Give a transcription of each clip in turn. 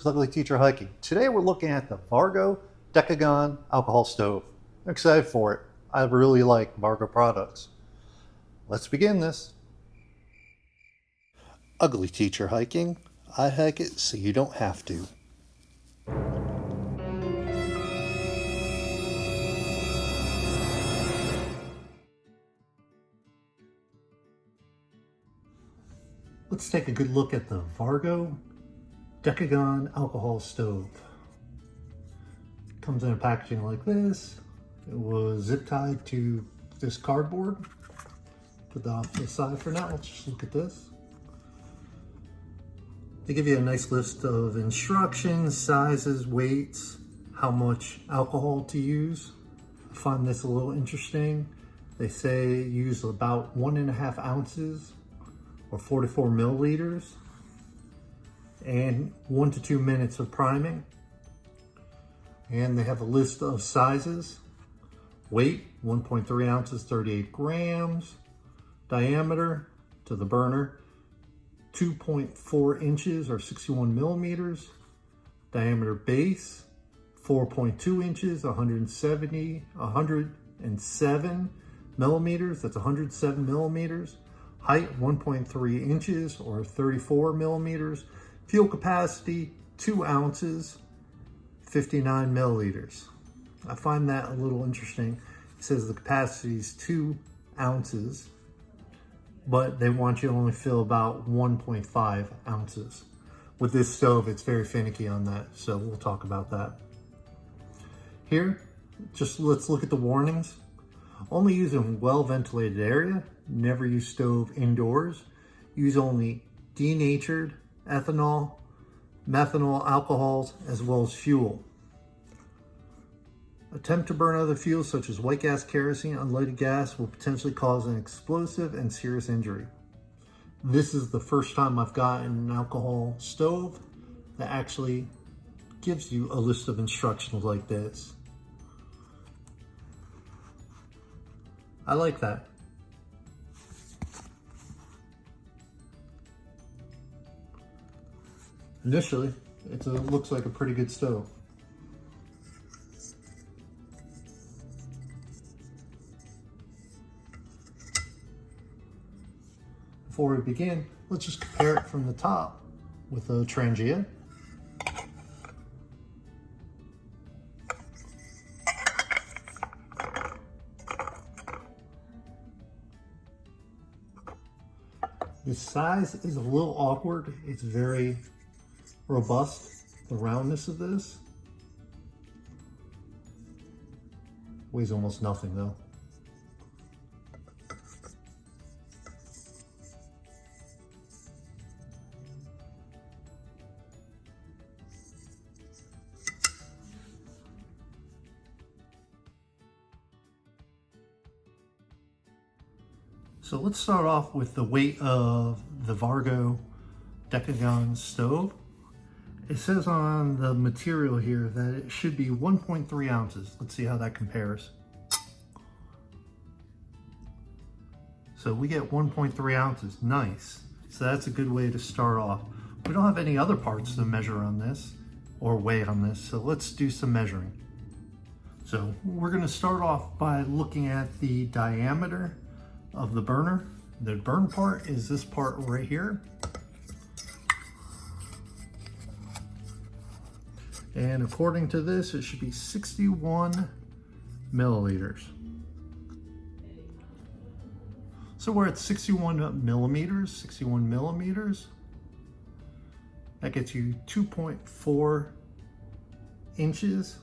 Ugly.Teacher.Hiking. Today we're looking at the Vargo Decagon Alcohol Stove. I'm excited for it. I really like Vargo products. Let's begin this. Ugly.Teacher.Hiking. I hike it so you don't have to. Let's take a good look at the Vargo Decagon Alcohol Stove. Comes in a packaging like this. It was zip tied to this cardboard. Put that off to the side for now. Let's just look at this. They give you a nice list of instructions, sizes, weights, how much alcohol to use. I find this a little interesting. They say use about 1.5 ounces or 44 milliliters and 1 to 2 minutes of priming. And they have a list of sizes. Weight, 1.3 ounces, 38 grams. Diameter to the burner, 2.4 inches or 61 millimeters. Diameter base, 4.2 inches, 107 millimeters. That's 107 millimeters. Height, 1.3 inches or 34 millimeters. Fuel capacity, 2 ounces, 59 milliliters. I find that a little interesting. It says the capacity is 2 ounces, but they want you to only fill about 1.5 ounces. With this stove, it's very finicky on that, so we'll talk about that. Here, just let's look at the warnings. Only use in well-ventilated area. Never use stove indoors. Use only denatured ethanol, methanol alcohols, as well as fuel. Attempt to burn other fuels such as white gas, kerosene, unleaded gas will potentially cause an explosive and serious injury. This is the first time I've gotten an alcohol stove that actually gives you a list of instructions like this. I like that. Initially, it looks like a pretty good stove. Before we begin, let's just compare it from the top with a Trangia. The size is a little awkward. It's very robust, the roundness of this. Weighs almost nothing though. So let's start off with the weight of the Vargo Decagon stove. It says on the material here that it should be 1.3 ounces. Let's see how that compares. So we get 1.3 ounces, nice. So that's a good way to start off. We don't have any other parts to measure on this or weigh on this, so let's do some measuring. So we're gonna start off by looking at the diameter of the burner. The burn part is this part right here. And according to this, it should be 61 milliliters. So we're at 61 millimeters. That gets you 2.4 inches.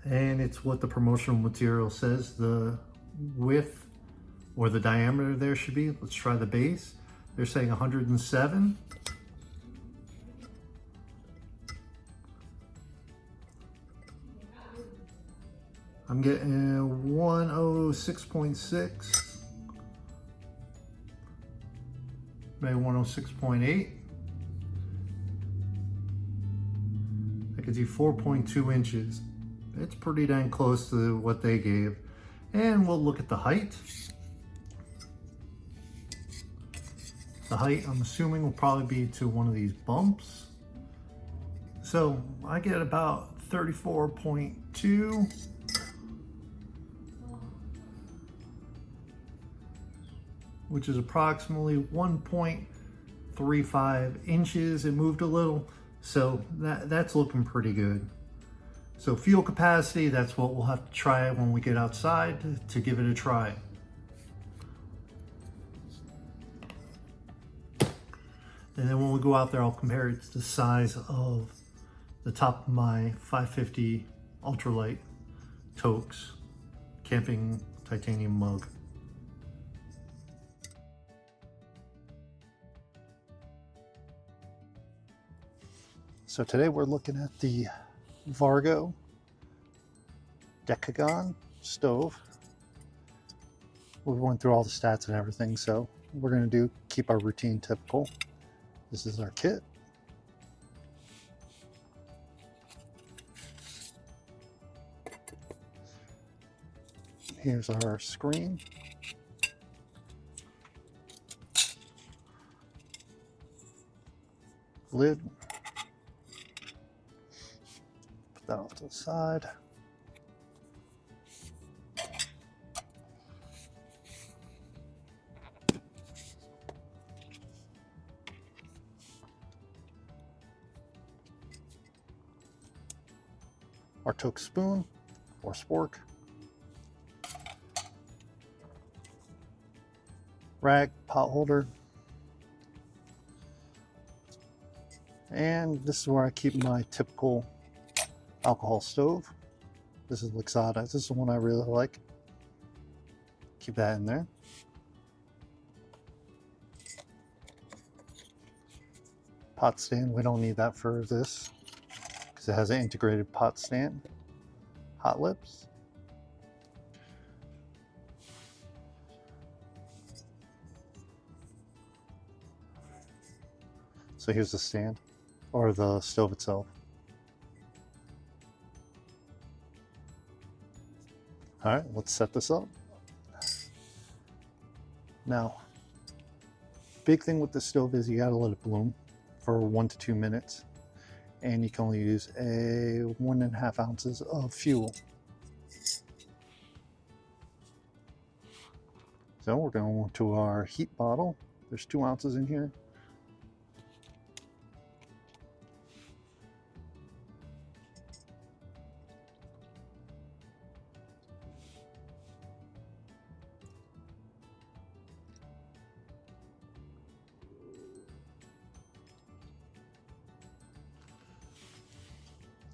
And it's what the promotional material says the width or the diameter there should be. Let's try the base. They're saying 107. I'm getting 106.6. Maybe 106.8. That gives you 4.2 inches. It's pretty dang close to what they gave. And we'll look at the height. The height, I'm assuming, will probably be to one of these bumps. So I get about 34.2. Which is approximately 1.35 inches. It moved a little, so that's looking pretty good. So fuel capacity, that's what we'll have to try when we get outside to give it a try. And then when we go out there, I'll compare it to the size of the top of my 550 ultralight Toaks camping titanium mug. So today we're looking at the Vargo Decagon Stove. We went through all the stats and everything, so we're going to keep our routine typical. This is our kit. Here's our screen. Lid. Put that off to the side. Our Toak spoon or spork. Rag, pot holder. And this is where I keep my typical alcohol stove. This is Lixada. This is the one I really like. Keep that in there. Pot stand, we don't need that for this because it has an integrated pot stand. Hot lips. So here's the stand, or the stove itself. All right, let's set this up. Now, big thing with the stove is you gotta let it bloom for 1 to 2 minutes, and you can only use 1.5 ounces of fuel. So we're going to our heat bottle. There's 2 ounces in here.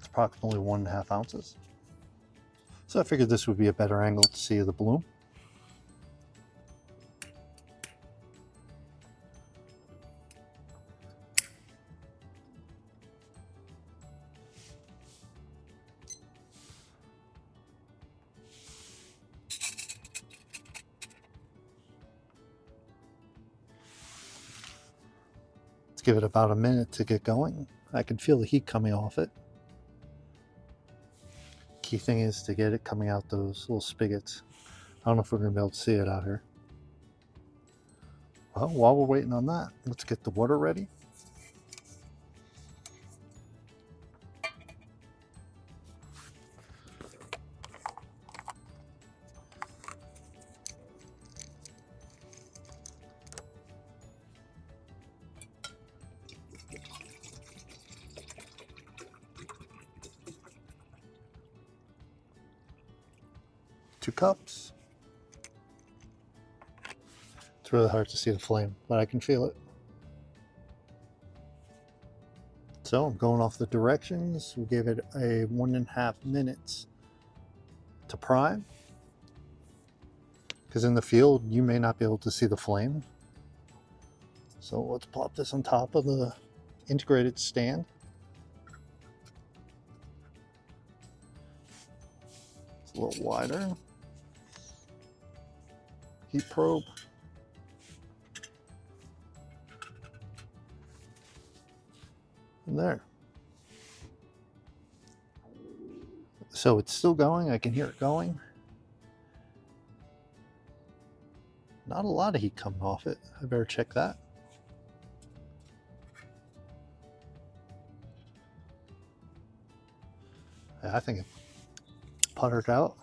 Approximately 1.5 ounces. So I figured this would be a better angle to see the bloom. Let's give it about a minute to get going. I can feel the heat coming off it. Key thing is to get it coming out those little spigots. I don't know if we're going to be able to see it out here. Well, while we're waiting on that, let's get the water ready. Two cups. It's really hard to see the flame, but I can feel it. So I'm going off the directions. We gave it a 1.5 minutes to prime, because in the field you may not be able to see the flame. So let's plop this on top of the integrated stand. It's a little wider. Heat probe. And there. So it's still going. I can hear it going. Not a lot of heat coming off it. I better check that. I think it puttered out.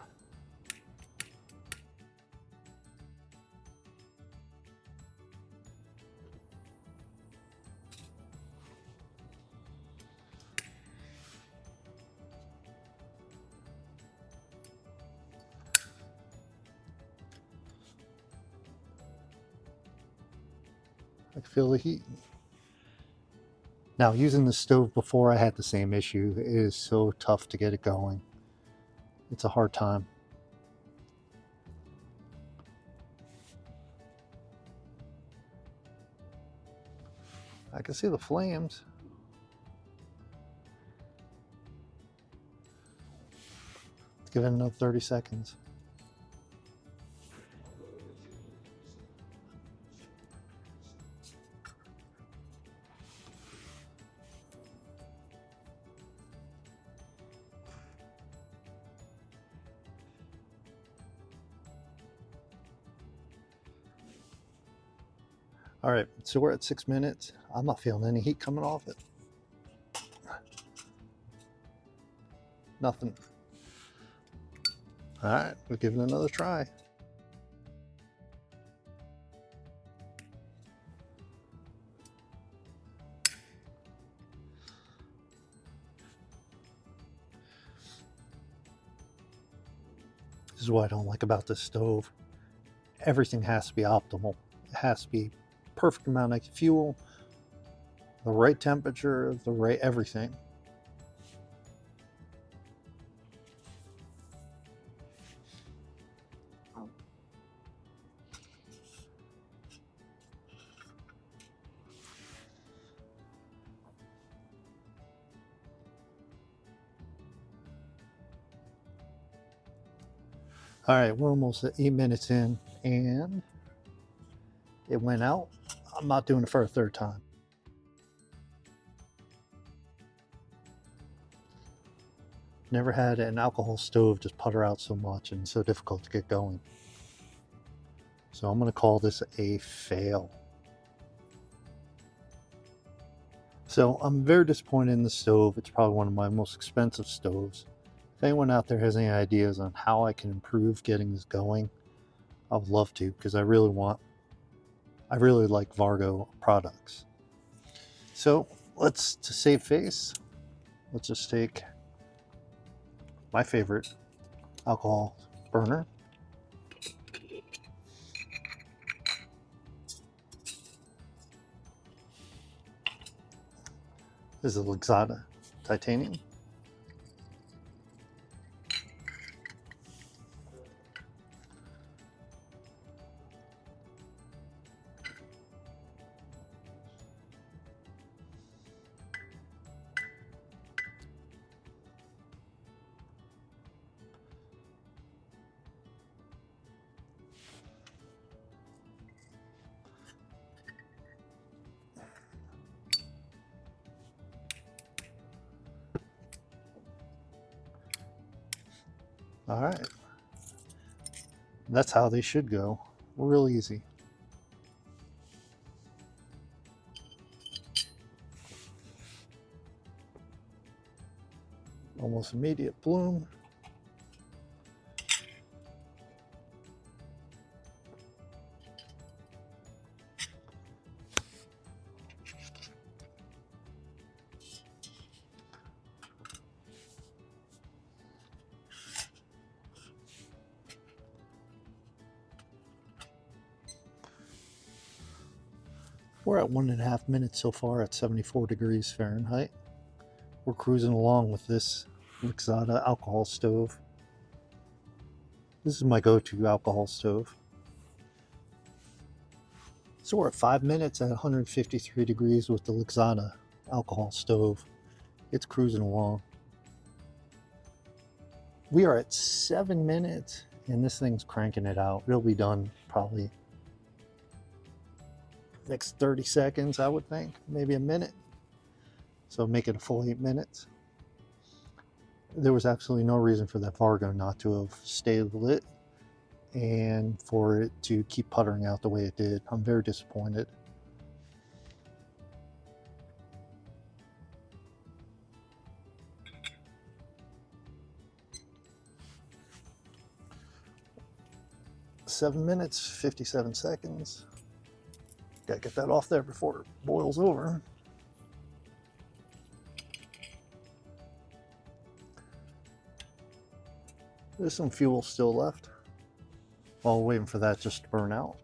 I can feel the heat. Now, using the stove before, I had the same issue. It is so tough to get it going. It's a hard time. I can see the flames. Let's give it another 30 seconds. All right, so we're at 6 minutes. I'm not feeling any heat coming off it. Nothing. All right, we'll give it another try. This is what I don't like about this stove. Everything has to be optimal. It has to be perfect amount of fuel, the right temperature, the right everything. All right, we're almost at 8 minutes in, and it went out. I'm not doing it for a third time. Never had an alcohol stove just putter out so much and so difficult to get going. So I'm going to call this a fail. So I'm very disappointed in the stove. It's probably one of my most expensive stoves. If anyone out there has any ideas on how I can improve getting this going, I would love to, because I really like Vargo products. So to save face, let's just take my favorite alcohol burner. This is a Lixada titanium. All right, that's how they should go. Real easy. Almost immediate bloom. We're at 1.5 minutes so far at 74 degrees Fahrenheit. We're cruising along with this Lixada alcohol stove. This is my go-to alcohol stove. So we're at 5 minutes at 153 degrees with the Lixada alcohol stove. It's cruising along. We are at 7 minutes and this thing's cranking it out. It'll be done probably next 30 seconds, I would think, maybe a minute. So make it a full 8 minutes. There was absolutely no reason for that Vargo not to have stayed lit and for it to keep puttering out the way it did. I'm very disappointed. 7 minutes, 57 seconds. Gotta get that off there before it boils over. There's some fuel still left. While waiting for that just to burn out.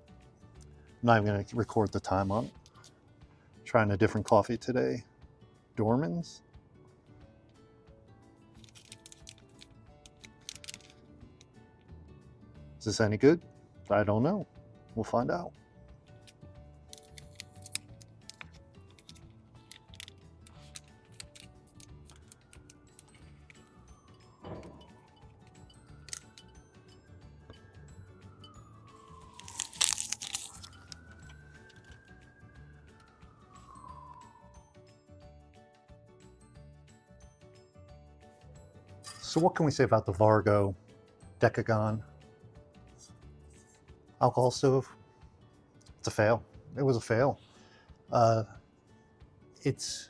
I'm not even going to record the time on it. Trying a different coffee today. Dormans. Is this any good? I don't know. We'll find out. So what can we say about the Vargo Decagon Alcohol Stove? It's a fail. It was a fail. Its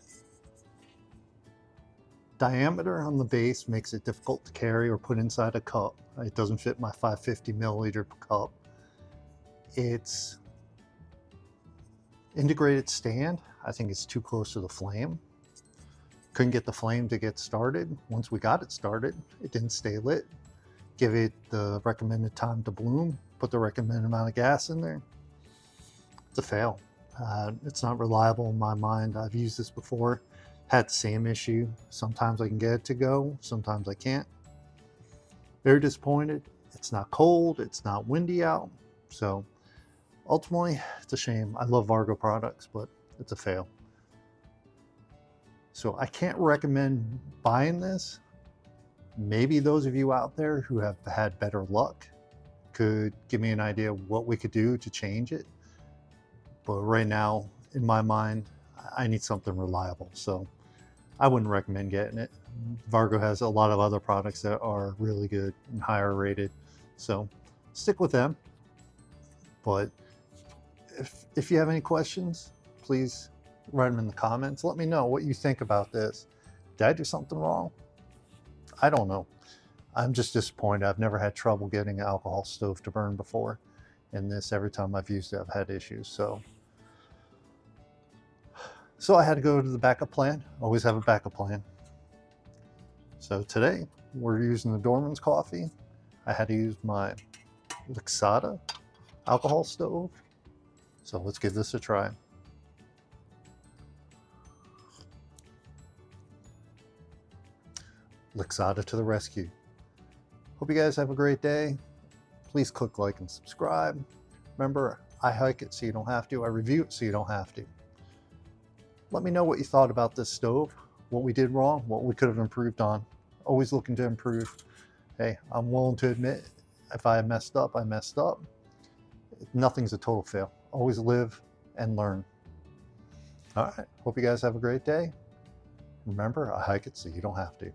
diameter on the base makes it difficult to carry or put inside a cup. It doesn't fit my 550 milliliter cup. Its integrated stand, I think it's too close to the flame. Couldn't get the flame to get started. Once we got it started, it didn't stay lit. Give it the recommended time to bloom, put the recommended amount of gas in there. It's a fail. It's not reliable in my mind. I've used this before, had the same issue. Sometimes I can get it to go, sometimes I can't. Very disappointed. It's not cold, it's not windy out. So ultimately, it's a shame. I love Vargo products, but it's a fail. So I can't recommend buying this. Maybe those of you out there who have had better luck could give me an idea of what we could do to change it. But right now, in my mind, I need something reliable. So I wouldn't recommend getting it. Vargo has a lot of other products that are really good and higher rated. So stick with them. But if you have any questions, please write them in the comments. Let me know what you think about this. Did I do something wrong? I don't know. I'm just disappointed. I've never had trouble getting an alcohol stove to burn before. And this, every time I've used it, I've had issues. So I had to go to the backup plan. Always have a backup plan. So today we're using the Dormans coffee. I had to use my Lixada alcohol stove. So let's give this a try. Lixada to the rescue. Hope you guys have a great day. Please click like and subscribe. Remember, I hike it so you don't have to. I review it so you don't have to. Let me know what you thought about this stove, what we did wrong, what we could have improved on. Always looking to improve. Hey, I'm willing to admit if I messed up, I messed up. Nothing's a total fail. Always live and learn. All right, hope you guys have a great day. Remember, I hike it so you don't have to.